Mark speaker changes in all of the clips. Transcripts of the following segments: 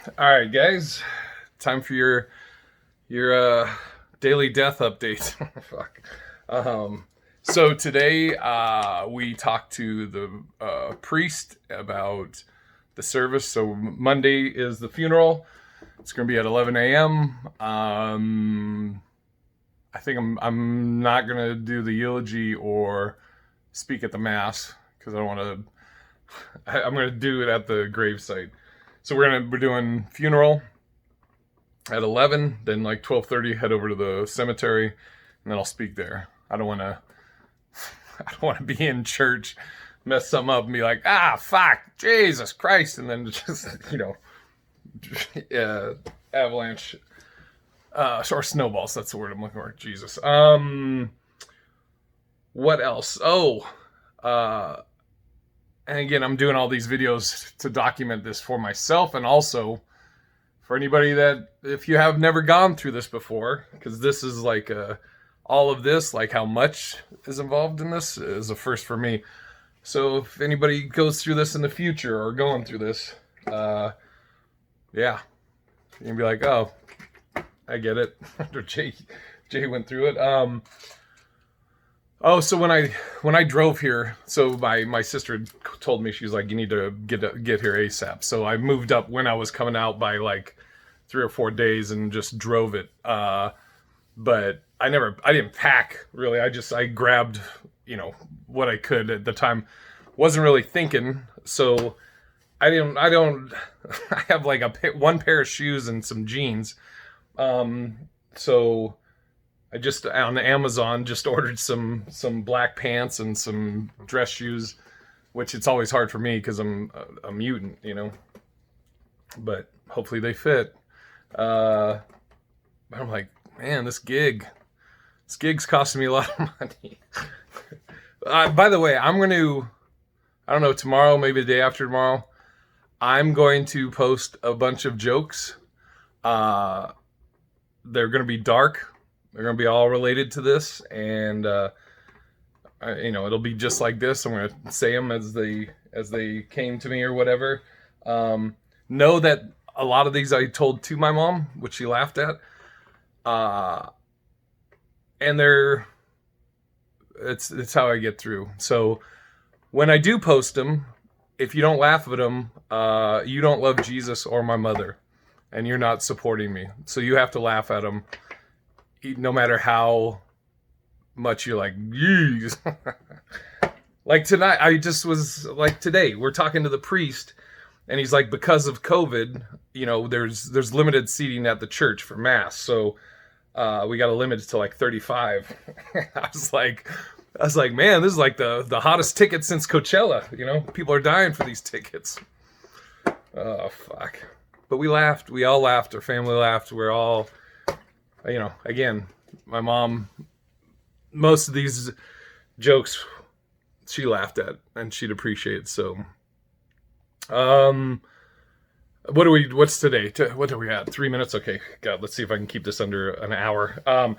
Speaker 1: All right, guys, time for your daily death update. Fuck. So today we talked to the priest about the service. So Monday is the funeral. It's going to be at 11 a.m. I think I'm not going to do the eulogy or speak at the mass because I don't want to. I'm going to do it at the gravesite. So we're doing funeral at 11, then like 12:30 head over to the cemetery, and then I'll speak there. I don't want to be in church, mess something up, and be like, fuck, Jesus Christ, and then just avalanche or snowballs. That's the word I'm looking for. Jesus. What else? And again, I'm doing all these videos to document this for myself and also for anybody that, if you have never gone through this before, because this is like all of this, like how much is involved in this, is a first for me. So if anybody goes through this in the future or going through this, yeah, you can be like, oh, I get it. Jay went through it. So when I drove here, so my sister told me, she was like, you need to get here ASAP. So I moved up when I was coming out by like 3 or 4 days and just drove it. But I didn't pack really. I grabbed, what I could at the time. Wasn't really thinking. So I have like one pair of shoes and some jeans. So I just on Amazon just ordered some black pants and some dress shoes, which it's always hard for me because I'm a mutant, but hopefully they fit. But I'm like, man, this gig's costing me a lot of money. By the way, I don't know, tomorrow, maybe the day after tomorrow, I'm going to post a bunch of jokes. They're going to be dark. They're going to be all related to this, and it'll be just like this. I'm going to say them as they came to me or whatever. Know that a lot of these I told to my mom, which she laughed at, and it's how I get through. So when I do post them, if you don't laugh at them, you don't love Jesus or my mother, and you're not supporting me. So you have to laugh at them, no matter how much you're like, yeez. Like tonight, today, we're talking to the priest, and he's like, because of COVID, there's limited seating at the church for mass, so we got to limit it to like 35. I was like, man, this is like the hottest ticket since Coachella. People are dying for these tickets. Oh fuck! But we laughed. We all laughed. Our family laughed. We're all. Again, my mom, most of these jokes she laughed at and she'd appreciate. So, what's today? What are we at? 3 minutes? Okay. God, let's see if I can keep this under an hour.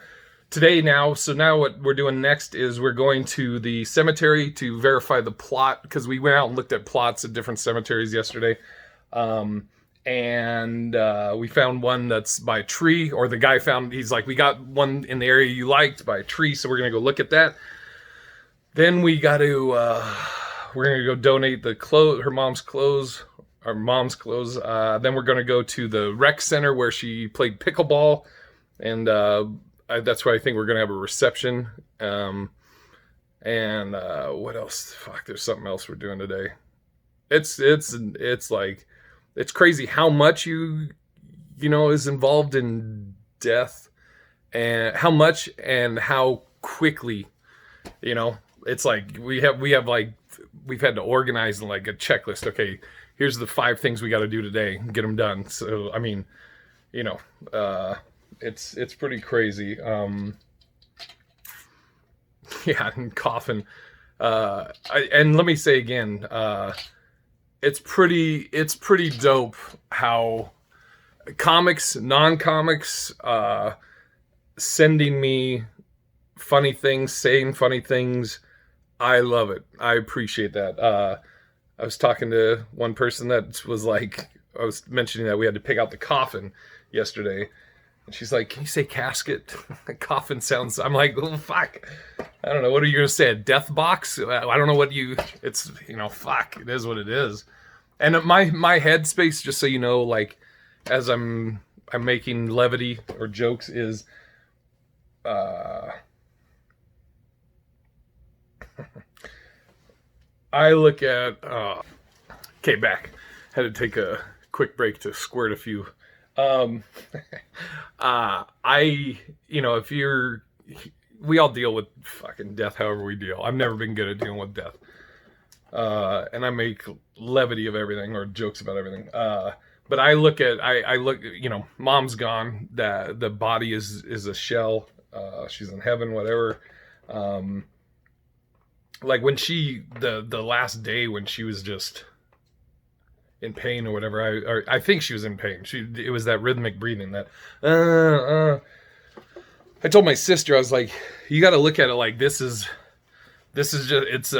Speaker 1: Today now, so now what we're doing next is we're going to the cemetery to verify the plot, because we went out and looked at plots at different cemeteries yesterday. And we found one that's by a tree, or the guy found, he's like, we got one in the area you liked by a tree, so we're going to go look at that. Then we're going to go donate her mom's clothes. Then we're going to go to the rec center where she played pickleball, and that's where I think we're going to have a reception. And what else? Fuck, there's something else we're doing today. It's like, it's crazy how much is involved in death, and how much and how quickly, it's like we've had to organize like a checklist. Okay, here's the 5 things we got to do today, get them done. So I mean, it's pretty crazy. Yeah, and coughing. And let me say again, it's pretty dope how comics, non-comics, sending me funny things, saying funny things. I love it. I appreciate that. I was talking to one person that was like, I was mentioning that we had to pick out the coffin yesterday. And she's like, "Can you say casket?" Coffin sounds. I'm like, "Oh fuck, I don't know. What are you gonna say? A death box? I don't know what you. It's fuck. It is what it is." And my headspace, just so you know, like as I'm making levity or jokes, is I look at okay, back. Had to take a quick break to squirt a few. If we all deal with fucking death however we deal. I've never been good at dealing with death. And I make levity of everything or jokes about everything. But I look, mom's gone. The body is a shell. She's in heaven, whatever. Like when the last day when she was just in pain or whatever, I think she was in pain. It was that rhythmic breathing that, I told my sister, I was like, you got to look at it like this is just, it's,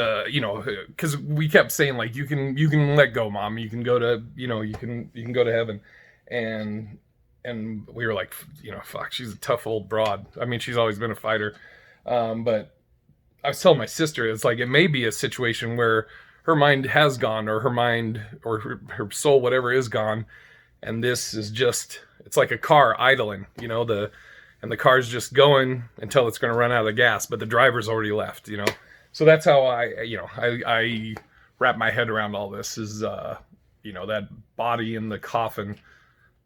Speaker 1: cause we kept saying like, you can let go, Mom, you can go to, you can go to heaven. And we were like, fuck, she's a tough old broad. I mean, she's always been a fighter. But I was telling my sister, it's like, it may be a situation where her mind has gone, or her mind or her soul, whatever, is gone. And this is just, it's like a car idling, and the car's just going until it's going to run out of gas, but the driver's already left, So that's how I wrap my head around all this is, that body in the coffin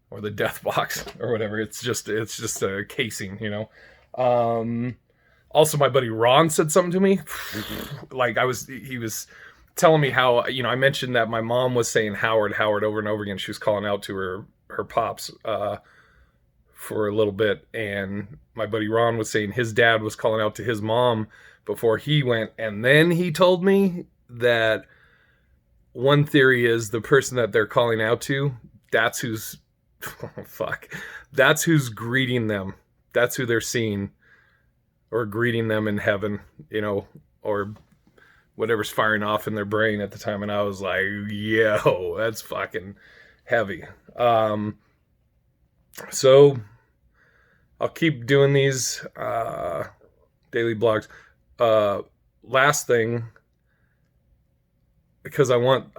Speaker 1: or the death box or whatever. It's just a casing, Also, my buddy Ron said something to me. Like he was telling me how, I mentioned that my mom was saying Howard over and over again. She was calling out to her pops for a little bit. And my buddy Ron was saying his dad was calling out to his mom before he went. And then he told me that one theory is the person that they're calling out to, that's who's, that's who's greeting them. That's who they're seeing or greeting them in heaven, or whatever's firing off in their brain at the time. And I was like, yo, that's fucking heavy. So I'll keep doing these daily blogs. Last thing, because I want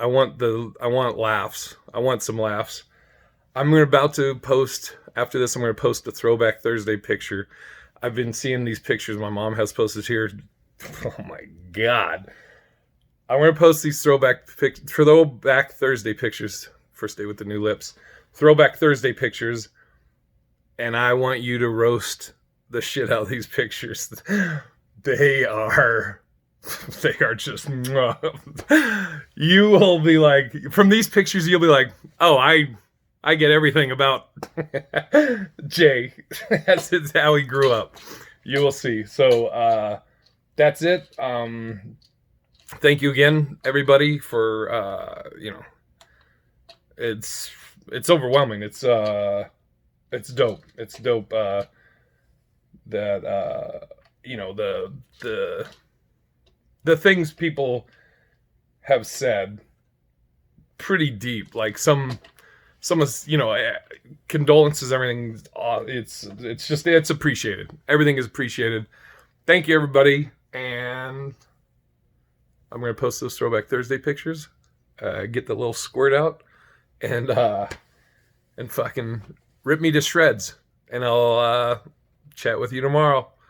Speaker 1: laughs. I want some laughs. I'm about to post, after this, I'm going to post a Throwback Thursday picture. I've been seeing these pictures my mom has posted here. Oh my God. I'm going to post these Throwback Thursday pictures. First day with the new lips. Throwback Thursday pictures. And I want you to roast the shit out of these pictures. They are just, you will be like, from these pictures, you'll be like, oh, I get everything about Jay. That's how he grew up. You will see. So that's it. Thank you again, everybody, for it's overwhelming. It's dope. It's dope that the things people have said, pretty deep. Like some condolences, everything. It's appreciated. Everything is appreciated. Thank you, everybody. And I'm going to post those Throwback Thursday pictures. Get the little squirt out and fucking rip me to shreds. And I'll chat with you tomorrow.